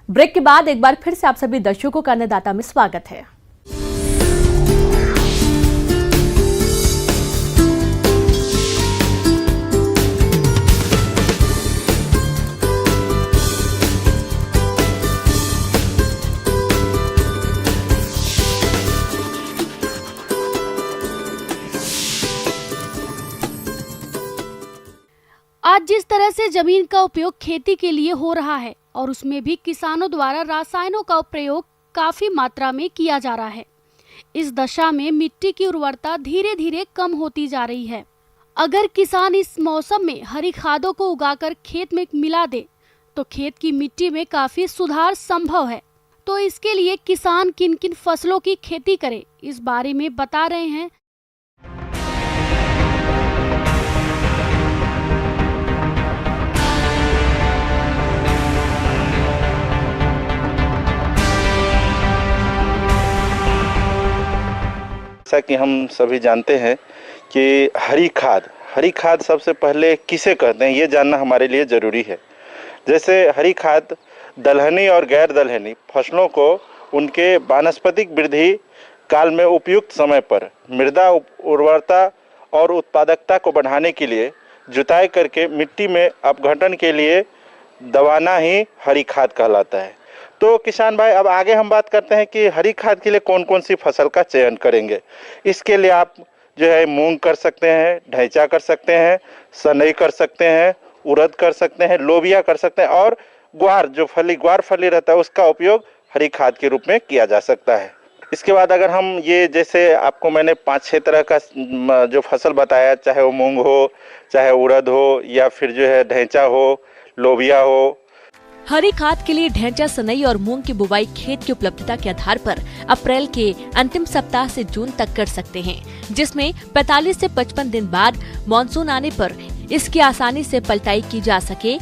Break के बाद एक बार फिर से आप सभी दर्शकों का अन्नदाता में स्वागत है। आज जिस तरह से जमीन का उपयोग खेती के लिए हो रहा है और उसमें भी किसानों द्वारा रसायनों का प्रयोग काफी मात्रा में किया जा रहा है, इस दशा में मिट्टी की उर्वरता धीरे धीरे कम होती जा रही है। अगर किसान इस मौसम में हरी खादों को उगाकर खेत में मिला दे तो खेत की मिट्टी में काफी सुधार संभव है। तो इसके लिए किसान किन किन फसलों की खेती करे, इस बारे में बता रहे हैं जैसा कि हम सभी जानते हैं कि हरी खाद सबसे पहले किसे कहते हैं, ये जानना हमारे लिए ज़रूरी है। जैसे हरी खाद दलहनी और गैर दलहनी फसलों को उनके वानस्पतिक वृद्धि काल में उपयुक्त समय पर मृदा उर्वरता और उत्पादकता को बढ़ाने के लिए जुताई करके मिट्टी में अपघटन के लिए दबाना ही हरी खाद कहलाता है। तो किसान भाई, अब आगे हम बात करते हैं कि हरी खाद के लिए कौन कौन सी फसल का चयन करेंगे। इसके लिए आप जो है मूंग कर सकते हैं, ढैंचा कर सकते हैं, सनई कर सकते हैं, उड़द कर सकते हैं, लोबिया कर सकते हैं और ग्वार ग्वार फली रहता है उसका उपयोग हरी खाद के रूप में किया जा सकता है। इसके बाद अगर हम ये जैसे आपको मैंने 5-6 तरह का जो फसल बताया, चाहे वो मूंग हो, चाहे उड़द हो या फिर जो है ढैंचा हो, लोबिया हो। हरी खाद के लिए ढैंचा, सनई और मूंग की बुवाई खेत की उपलब्धता के आधार पर अप्रैल के अंतिम सप्ताह से जून तक कर सकते हैं, जिसमें 45 से 55 दिन बाद मानसून आने पर इसकी आसानी से पलटाई की जा सके।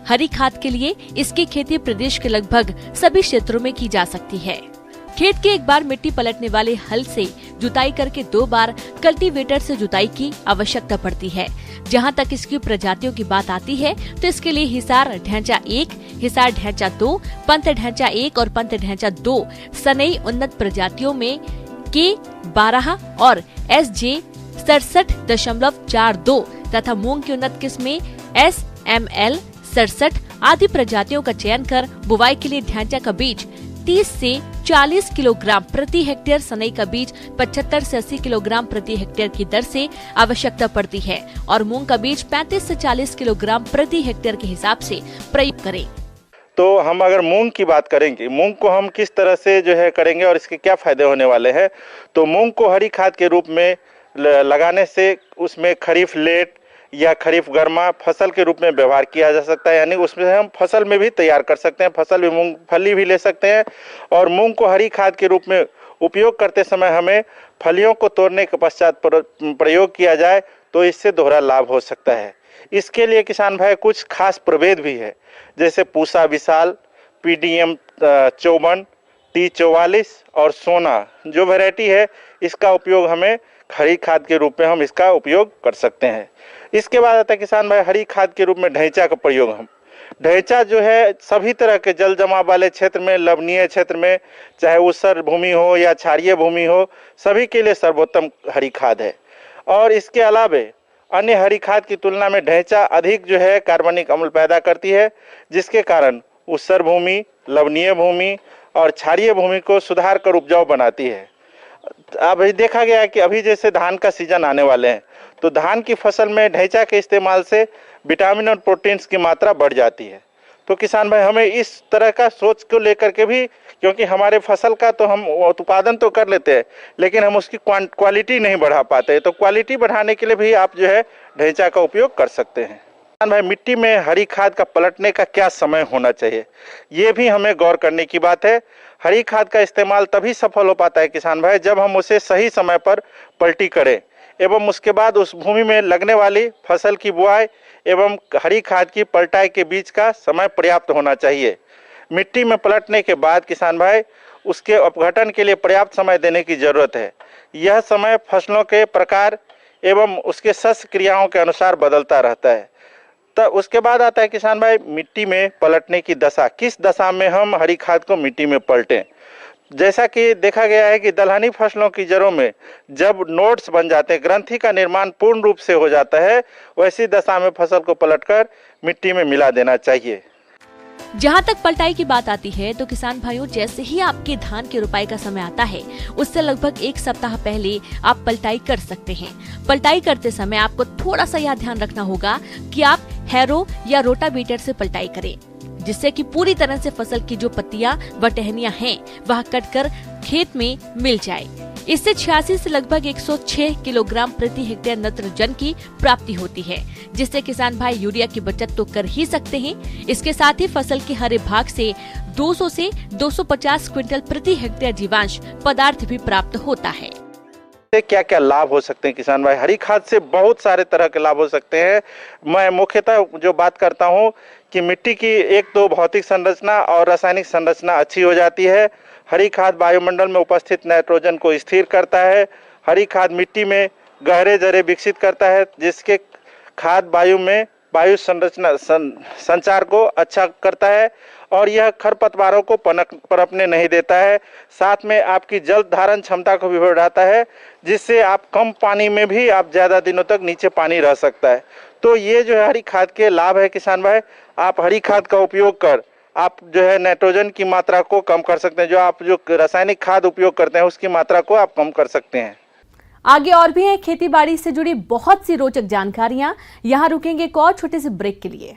हरी खाद के लिए इसकी खेती प्रदेश के लगभग सभी क्षेत्रों में की जा सकती है। खेत के एक बार मिट्टी पलटने वाले हल से जुताई करके 2 बार कल्टीवेटर से जुताई की आवश्यकता पड़ती है। जहां तक इसकी प्रजातियों की बात आती है तो इसके लिए हिसार ढैंचा 1, हिसार ढैंचा 2, पंत ढैंचा 1 और पंत ढैंचा 2, सनई उन्नत प्रजातियों में K12 और SJ 67.42 तथा मूंग की उन्नत किस्में SML 67 आदि प्रजातियों का चयन कर बुवाई के लिए ढैंचा का बीज 30 से 40 किलोग्राम प्रति हेक्टेयर, सनई का बीज 75 से 80 किलोग्राम प्रति हेक्टेयर की दर से आवश्यकता पड़ती है और मूंग का बीज 35 से 40 किलोग्राम प्रति हेक्टेयर के हिसाब से प्रयोग करें। तो हम अगर मूंग की बात करेंगे, मूंग को हम किस तरह से जो है करेंगे और इसके क्या फायदे होने वाले हैं, तो मूंग को हरी खाद के रूप में लगाने से उसमें खरीफ लेट या खरीफ गर्मा फसल के रूप में व्यवहार किया जा सकता है। यानी उसमें हम फसल में भी तैयार कर सकते हैं, फसल भी मूंगफली भी ले सकते हैं। और मूंग को हरी खाद के रूप में उपयोग करते समय हमें फलियों को तोड़ने के पश्चात प्रयोग किया जाए तो इससे दोहरा लाभ हो सकता है। इसके लिए किसान भाई कुछ खास प्रभेद भी है, जैसे पूसा विशाल, PDM 54, T44 और सोना जो वैरायटी है, इसका उपयोग हमें हरी खाद के रूप में हम इसका उपयोग कर सकते हैं। इसके बाद आता है किसान भाई हरी खाद के रूप में ढैंचा का प्रयोग। हम ढैंचा जो है सभी तरह के जल जमाव वाले क्षेत्र में, लवणीय क्षेत्र में, चाहे ऊसर भूमि हो या क्षारीय भूमि हो, सभी के लिए सर्वोत्तम हरी खाद है। और इसके अलावे अन्य हरी खाद की तुलना में ढैंचा अधिक जो है कार्बनिक अम्ल पैदा करती है, जिसके कारण ऊसर भूमि, लवणीय भूमि और क्षारीय भूमि को सुधार कर उपजाऊ बनाती है। अभी देखा गया है कि अभी जैसे धान का सीजन आने वाले हैं तो धान की फसल में ढैंचा के इस्तेमाल से विटामिन और प्रोटीन्स की मात्रा बढ़ जाती है। तो किसान भाई हमें इस तरह का सोच को लेकर के भी, क्योंकि हमारे फसल का तो हम उत्पादन तो कर लेते हैं लेकिन हम उसकी क्वालिटी नहीं बढ़ा पाते, तो क्वालिटी बढ़ाने के लिए भी आप जो है ढैंचा का उपयोग कर सकते हैं। किसान भाई मिट्टी में हरी खाद का पलटने का क्या समय होना चाहिए, ये भी हमें गौर करने की बात है। हरी खाद का इस्तेमाल तभी सफल हो पाता है किसान भाई जब हम उसे सही समय पर पलटी करें एवं उसके बाद उस भूमि में लगने वाली फसल की बुआई एवं हरी खाद की पलटाई के बीच का समय पर्याप्त होना चाहिए। मिट्टी में पलटने के बाद किसान भाई उसके अपघटन के लिए पर्याप्त समय देने की जरूरत है। यह समय फसलों के प्रकार एवं उसके सस्य क्रियाओं के अनुसार बदलता रहता है। तो उसके बाद आता है किसान भाई मिट्टी में पलटने की दशा। किस दशा में हम हरी खाद को मिट्टी में पलटें। जैसा कि देखा गया है कि दलहनी फसलों की जड़ों में जब नोड्स बन जाते हैं, ग्रंथि का निर्माण पूर्ण रूप से हो जाता है, वैसी दशा में फसल को पलटकर मिट्टी में मिला देना चाहिए। जहाँ तक पलटाई की बात आती है तो किसान भाइयों, जैसे ही आपके धान की रुपाई का समय आता है उससे लगभग 1 सप्ताह पहले आप पलटाई कर सकते हैं। पलटाई करते समय आपको थोड़ा सा यह ध्यान रखना होगा कि आप हैरो या रोटावेटर से पलटाई करें, जिससे कि पूरी तरह से फसल की जो पत्तियां व टहनियां हैं वह कटकर खेत में मिल जाए। इससे 86 से लगभग 106 किलोग्राम प्रति हेक्टेयर नत्रजन की प्राप्ति होती है, जिससे किसान भाई यूरिया की बचत तो कर ही सकते हैं। इसके साथ ही फसल के हरे भाग से 200 से 250 क्विंटल प्रति हेक्टेयर जीवांश पदार्थ भी प्राप्त होता है। क्या क्या लाभ हो सकते हैं किसान भाई? हरी खाद से बहुत सारे तरह के लाभ हो सकते हैं। मैं मुख्यतः जो बात करता हूं कि मिट्टी की एक तो भौतिक संरचना और रासायनिक संरचना अच्छी हो जाती है। हरी खाद वायुमंडल में उपस्थित नाइट्रोजन को स्थिर करता है। हरी खाद मिट्टी में गहरे जरे विकसित करता है, जिसके खाद वायु में वायु संरचना संचार को अच्छा करता है और यह खरपतवारों को पनपने नहीं देता है। साथ में आपकी जल धारण क्षमता को भी बढ़ाता है, जिससे आप कम पानी में भी आप ज़्यादा दिनों तक नीचे पानी रह सकता है। तो ये जो है हरी खाद के लाभ है किसान भाई। आप हरी खाद का उपयोग कर आप जो है नाइट्रोजन की मात्रा को कम कर सकते हैं। जो आप जो रासायनिक खाद उपयोग करते हैं उसकी मात्रा को आप कम कर सकते हैं। आगे और भी है खेती बाड़ी से जुड़ी बहुत सी रोचक जानकारियां। यहाँ रुकेंगे एक और छोटे से ब्रेक के लिए।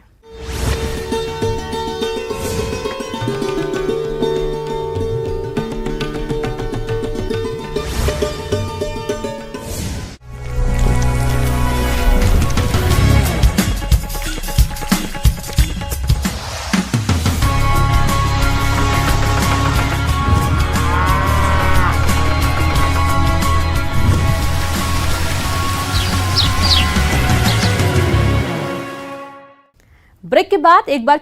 ब्रेक के बाद एक बार